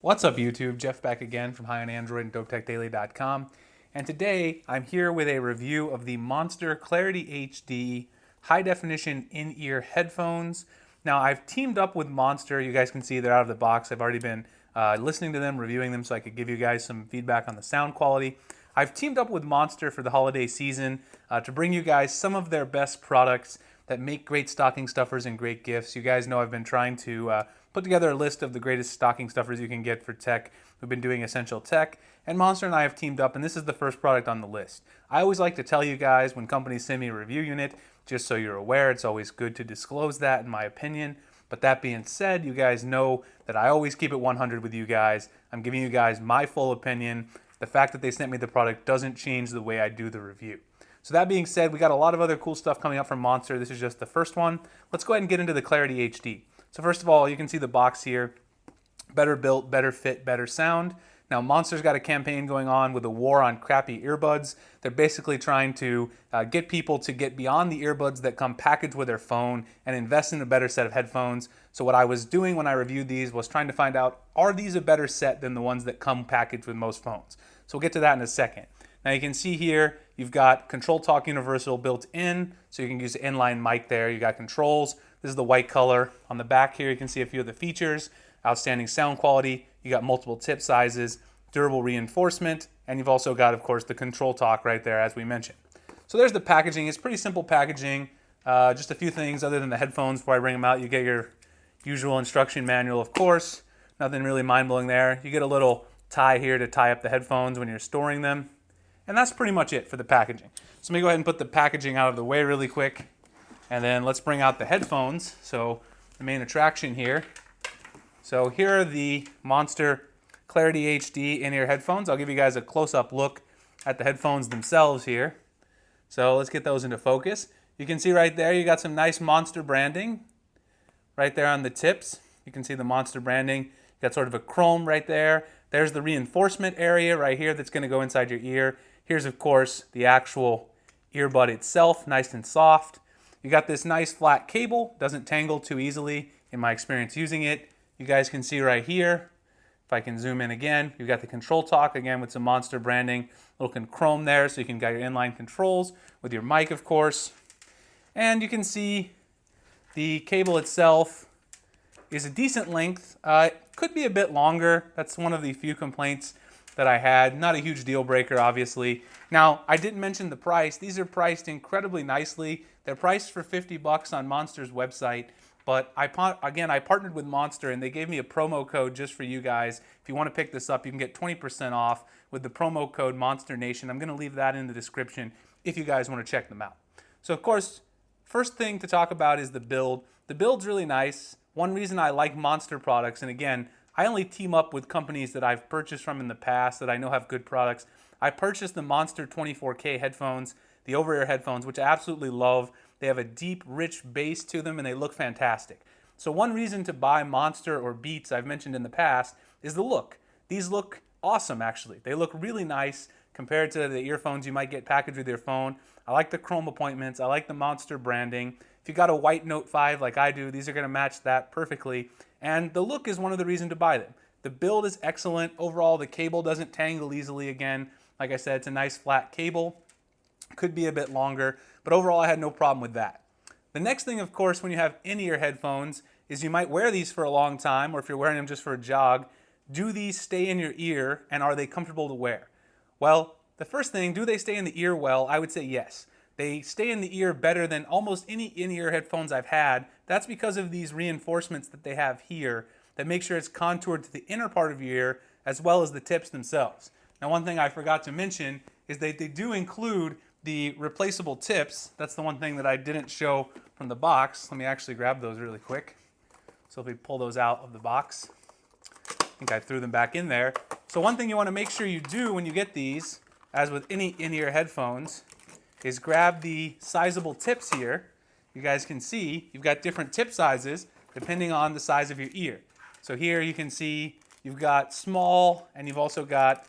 What's up YouTube? Jeff back again from High on Android and DopeTechDaily.com. And today I'm here with a review of the Monster Clarity HD high definition in-ear headphones. Now I've teamed up with Monster. You guys can see they're out of the box. I've already been listening to them, reviewing them so I could give you guys some feedback on the sound quality. I've teamed up with Monster for the holiday season to bring you guys some of their best products that make great stocking stuffers and great gifts. You guys know I've been trying to put together a list of the greatest stocking stuffers you can get for tech. We've been doing Essential Tech, and Monster and I have teamed up, and this is the first product on the list. I always like to tell you guys when companies send me a review unit, just so you're aware, it's always good to disclose that in my opinion. But that being said, you guys know that I always keep it 100 with you guys. I'm giving you guys my full opinion. The fact that they sent me the product doesn't change the way I do the review. So that being said, we got a lot of other cool stuff coming up from Monster. This is just the first one. Let's go ahead and get into the Clarity HD. So first of all, you can see the box here. Better built, better fit, better sound. Now Monster's got a campaign going on with a war on crappy earbuds. They're basically trying to get people to get beyond the earbuds that come packaged with their phone and invest in a better set of headphones. So what I was doing when I reviewed these was trying to find out, are these a better set than the ones that come packaged with most phones? So we'll get to that in a second. Now you can see here, you've got Control Talk Universal built in, so you can use the inline mic there. You got controls. This is the white color. On the back here, you can see a few of the features. Outstanding sound quality. You got multiple tip sizes, durable reinforcement, and you've also got, of course, the Control Talk right there, as we mentioned. So there's the packaging. It's pretty simple packaging. Just a few things other than the headphones before I bring them out. You get your usual instruction manual, of course. Nothing really mind-blowing there. You get a little tie here to tie up the headphones when you're storing them. And that's pretty much it for the packaging. So let me go ahead and put the packaging out of the way really quick. And then let's bring out the headphones. So the main attraction here. So here are the Monster Clarity HD in-ear headphones. I'll give you guys a close-up look at the headphones themselves here. So let's get those into focus. You can see right there, you got some nice Monster branding right there on the tips. You can see the Monster branding. You got sort of a chrome right there. There's the reinforcement area right here that's going to go inside your ear. Here's, of course, the actual earbud itself, nice and soft. You got this nice flat cable, doesn't tangle too easily in my experience using it. You guys can see right here, if I can zoom in again, you've got the Control Talk, again with some Monster branding, little chrome there, so you can get your inline controls with your mic, of course. And you can see the cable itself is a decent length. It could be a bit longer. That's one of the few complaints that I had. Not a huge deal breaker, obviously. Now, I didn't mention the price. These are priced incredibly nicely. They're priced for 50 bucks on Monster's website. But I partnered with Monster and they gave me a promo code just for you guys. If you want to pick this up, you can get 20% off with the promo code Monster Nation. I'm going to leave that in the description if you guys want to check them out. So, of course, first thing to talk about is the build. The build's really nice. One reason I like Monster products, and again, I only team up with companies that I've purchased from in the past that I know have good products. I purchased the Monster 24K headphones, the over-ear headphones, which I absolutely love. They have a deep, rich bass to them, and they look fantastic. So one reason to buy Monster or Beats, I've mentioned in the past, is the look. These look awesome, actually. They look really nice compared to the earphones you might get packaged with your phone. I like the chrome appointments. I like the Monster branding. If you got a white Note 5 like I do, these are going to match that perfectly. And the look is one of the reasons to buy them. The build is excellent. Overall, the cable doesn't tangle easily again. Like I said, it's a nice flat cable. Could be a bit longer, but overall I had no problem with that. The next thing, of course, when you have in-ear headphones is you might wear these for a long time, or if you're wearing them just for a jog, do these stay in your ear and are they comfortable to wear? Well, the first thing, do they stay in the ear well? I would say yes. They stay in the ear better than almost any in-ear headphones I've had. That's because of these reinforcements that they have here that make sure it's contoured to the inner part of your ear as well as the tips themselves. Now, one thing I forgot to mention is that they do include the replaceable tips. That's the one thing that I didn't show from the box. Let me actually grab those really quick. So if we pull those out of the box, I think I threw them back in there. So one thing you want to make sure you do when you get these, as with any in-ear headphones, is grab the sizable tips here. You guys can see you've got different tip sizes depending on the size of your ear. So here you can see you've got small and you've also got,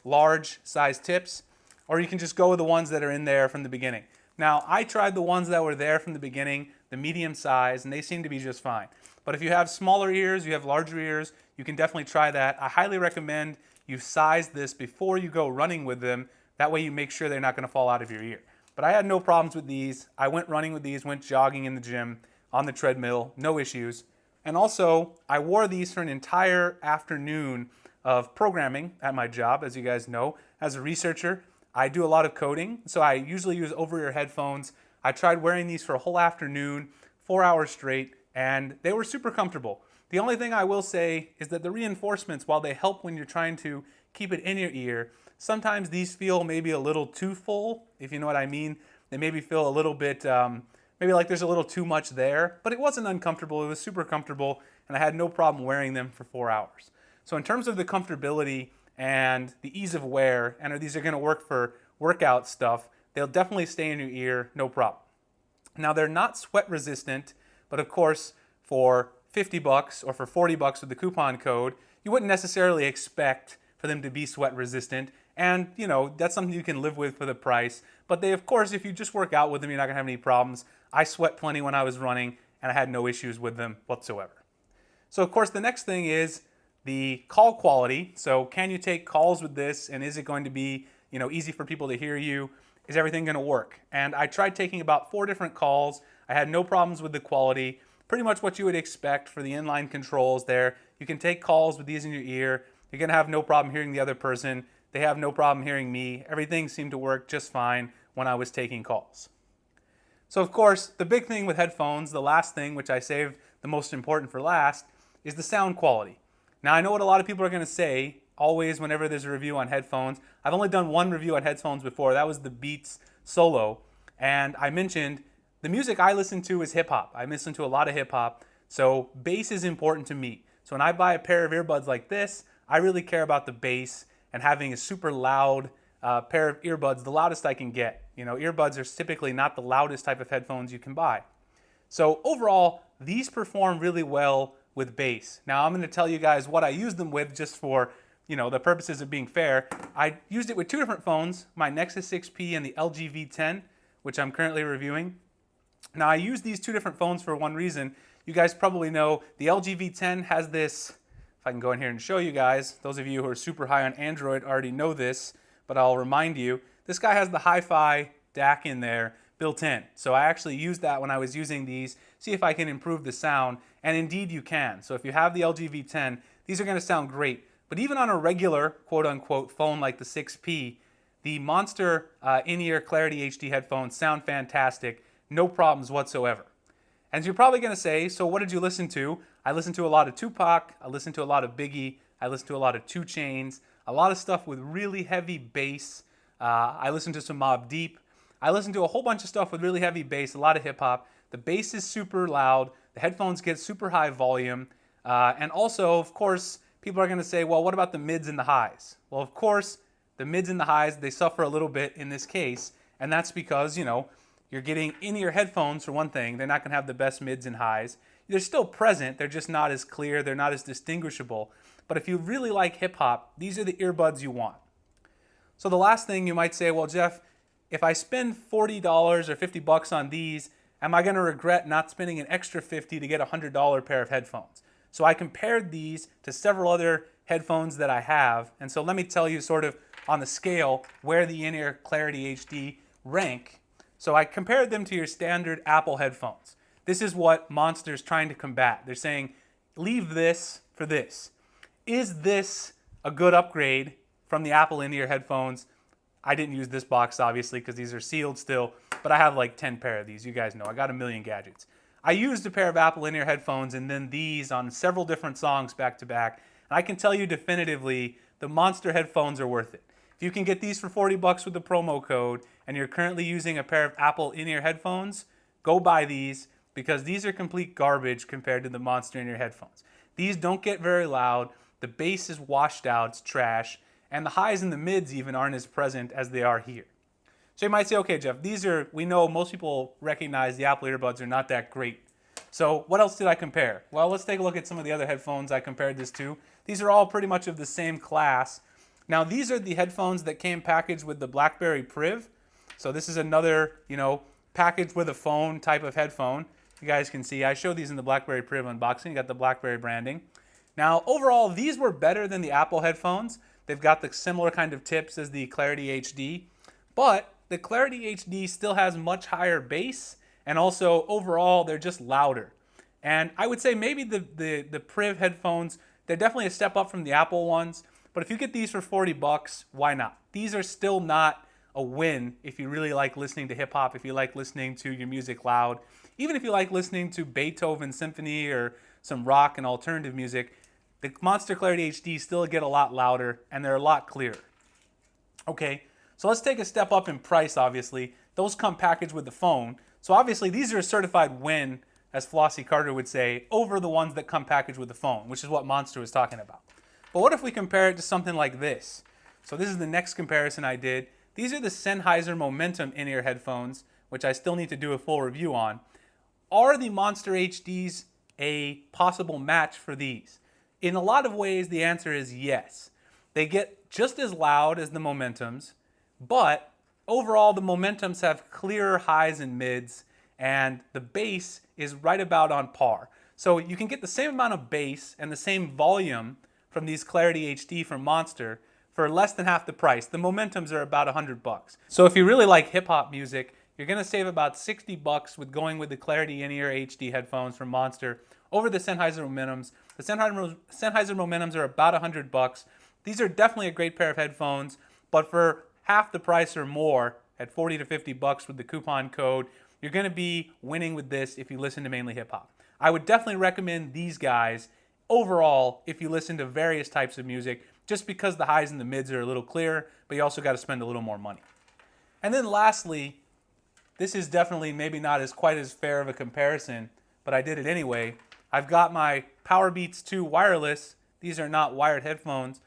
large size tips, or you can just go with the ones that are in there from the beginning. Now, I tried the ones that were there from the beginning, the medium size, and they seem to be just fine. But if you have smaller ears, you have larger ears, you can definitely try that. I highly recommend you size this before you go running with them. That way you make sure they're not going to fall out of your ear. But I had no problems with these. I went running with these, went jogging in the gym, on the treadmill, no issues. And also, I wore these for an entire afternoon of programming at my job. As you guys know, as a researcher, I do a lot of coding, so I usually use over-ear headphones. I tried wearing these for a whole afternoon, 4 hours straight, and they were super comfortable. The only thing I will say is that the reinforcements, while they help when you're trying to keep it in your ear, sometimes these feel maybe a little too full, if you know what I mean. They maybe feel a little bit, maybe like there's a little too much there, but it wasn't uncomfortable. It was super comfortable, and I had no problem wearing them for 4 hours. So in terms of the comfortability and the ease of wear, and these are going to work for workout stuff, they'll definitely stay in your ear, no problem. Now they're not sweat resistant, but of course for $50 or for $40 with the coupon code, you wouldn't necessarily expect for them to be sweat resistant. And you know, that's something you can live with for the price. But they, of course, if you just work out with them, you're not gonna have any problems. I sweat plenty when I was running and I had no issues with them whatsoever. So of course the next thing is the call quality. So can you take calls with this, and is it going to be, you know, easy for people to hear you? Is everything going to work? And I tried taking about 4 different calls. I had no problems with the quality. Pretty much what you would expect for the inline controls there. You can take calls with these in your ear. You're going to have no problem hearing the other person. They have no problem hearing me. Everything seemed to work just fine when I was taking calls. So of course, the big thing with headphones, the last thing, which I saved the most important for last, is the sound quality. Now I know what a lot of people are going to say always whenever there's a review on headphones. I've only done one review on headphones before. That was the Beats Solo. And I mentioned the music I listen to is hip hop. I listen to a lot of hip hop. So bass is important to me. So when I buy a pair of earbuds like this, I really care about the bass and having a super loud pair of earbuds, the loudest I can get. You know, earbuds are typically not the loudest type of headphones you can buy. So overall, these perform really well with bass. Now I'm going to tell you guys what I use them with just for, you know, the purposes of being fair. I used it with 2 different phones, my Nexus 6P and the LG V10, which I'm currently reviewing. Now I use these 2 different phones for one reason. You guys probably know the LG V10 has this, if I can go in here and show you guys, those of you who are super high on Android already know this, but I'll remind you, this guy has the hi-fi DAC in there built in. So I actually used that when I was using these, see if I can improve the sound, and indeed you can. So if you have the LG V10, these are going to sound great. But even on a regular quote-unquote phone like the 6P, the Monster in-ear Clarity HD headphones sound fantastic, no problems whatsoever. And you're probably going to say, so what did you listen to? I listened to a lot of Tupac, I listened to a lot of Biggie, I listened to a lot of 2 Chainz, a lot of stuff with really heavy bass. I listened to some Mobb Deep. I listened to a whole bunch of stuff with really heavy bass, a lot of hip hop. The bass is super loud, the headphones get super high volume, and also, of course, people are going to say, well, what about the mids and the highs? Well, of course, the mids and the highs, they suffer a little bit in this case, and that's because, you know, you're getting in-ear headphones for one thing. They're not going to have the best mids and highs. They're still present, they're just not as clear, they're not as distinguishable. But if you really like hip-hop, these are the earbuds you want. So the last thing you might say, well, Jeff, if I spend $40 or $50 on these, am I going to regret not spending an extra $50 to get a $100 pair of headphones? So I compared these to several other headphones that I have. And so let me tell you sort of on the scale where the in-ear Clarity HD rank. So I compared them to your standard Apple headphones. This is what Monster's trying to combat. They're saying, leave this for this. Is this a good upgrade from the Apple in-ear headphones? I didn't use this box, obviously, because these are sealed still, but I have like 10 pair of these. You guys know, I got a million gadgets. I used a pair of Apple in-ear headphones and then these on several different songs back to back, and I can tell you definitively, the Monster headphones are worth it. If you can get these for $40 with the promo code, and you're currently using a pair of Apple in-ear headphones, go buy these, because these are complete garbage compared to the Monster in-ear headphones. These don't get very loud, the bass is washed out, it's trash, and the highs and the mids even aren't as present as they are here. So you might say, okay, Jeff, these are, we know most people recognize the Apple earbuds are not that great. So what else did I compare? Well, let's take a look at some of the other headphones I compared this to. These are all pretty much of the same class. Now these are the headphones that came packaged with the BlackBerry Priv. So this is another, you know, packaged with a phone type of headphone. You guys can see, I showed these in the BlackBerry Priv unboxing. You got the BlackBerry branding. Now, overall, these were better than the Apple headphones. They've got the similar kind of tips as the Clarity HD, but the Clarity HD still has much higher bass, and also overall, they're just louder. And I would say maybe the Priv headphones, they're definitely a step up from the Apple ones, but if you get these for 40 bucks, why not? These are still not a win if you really like listening to hip hop, if you like listening to your music loud, even if you like listening to Beethoven Symphony or some rock and alternative music, the Monster Clarity HD still get a lot louder and they're a lot clearer. Okay, so let's take a step up in price, obviously. Those come packaged with the phone. So obviously these are a certified win, as Flossie Carter would say, over the ones that come packaged with the phone, which is what Monster was talking about. But what if we compare it to something like this? So this is the next comparison I did. These are the Sennheiser Momentum in-ear headphones, which I still need to do a full review on. Are the Monster HDs a possible match for these? In a lot of ways, the answer is yes. They get just as loud as the Momentums, but overall the Momentums have clearer highs and mids, and the bass is right about on par. So you can get the same amount of bass and the same volume from these Clarity HD from Monster for less than half the price. The Momentums are about 100 bucks. So if you really like hip hop music, you're gonna save about 60 bucks with going with the Clarity in-ear HD headphones from Monster over the Sennheiser Momentums. The Sennheiser Momentums are about 100 bucks. These are definitely a great pair of headphones, but for half the price or more, at 40 to 50 bucks with the coupon code, you're gonna be winning with this if you listen to mainly hip hop. I would definitely recommend these guys overall if you listen to various types of music, just because the highs and the mids are a little clearer, but you also got to spend a little more money. And then lastly, this is definitely maybe not as quite as fair of a comparison, but I did it anyway. I've got my Powerbeats 2 wireless. These are not wired headphones,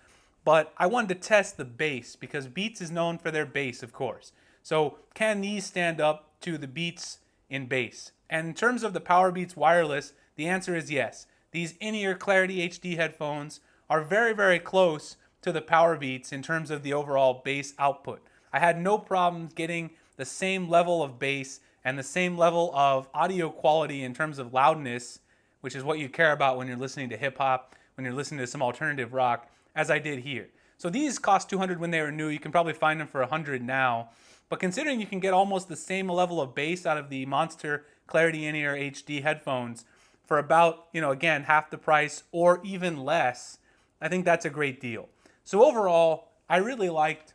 but I wanted to test the bass because Beats is known for their bass, of course. So can these stand up to the Beats in bass? And in terms of the Powerbeats wireless, the answer is yes. These in-ear Clarity HD headphones are very, very close to the Powerbeats in terms of the overall bass output. I had no problem getting the same level of bass and the same level of audio quality in terms of loudness, which is what you care about when you're listening to hip hop, when you're listening to some alternative rock, as I did here. So these cost $200 when they were new. You can probably find them for $100 now. But considering you can get almost the same level of bass out of the Monster Clarity in-ear HD headphones for about, again, half the price or even less, I think that's a great deal. So overall, I really liked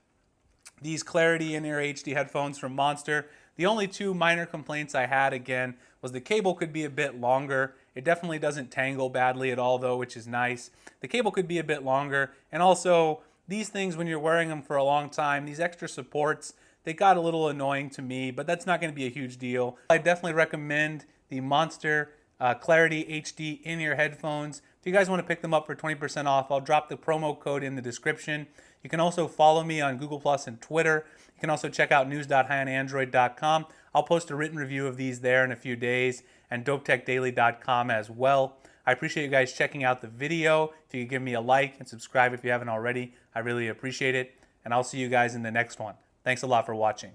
these Clarity in-ear HD headphones from Monster. The only two minor complaints I had, again, was the cable could be a bit longer. It definitely doesn't tangle badly at all, though, which is nice. The cable could be a bit longer. And also, these things, when you're wearing them for a long time, these extra supports, they got a little annoying to me, but that's not going to be a huge deal. I definitely recommend the Monster Clarity HD in-ear headphones. If you guys want to pick them up for 20% off, I'll drop the promo code in the description. You can also follow me on Google Plus and Twitter. You can also check out news.highandandroid.com. I'll post a written review of these there in a few days, and dopetechdaily.com as well. I appreciate you guys checking out the video. If you could give me a like and subscribe if you haven't already, I really appreciate it. And I'll see you guys in the next one. Thanks a lot for watching.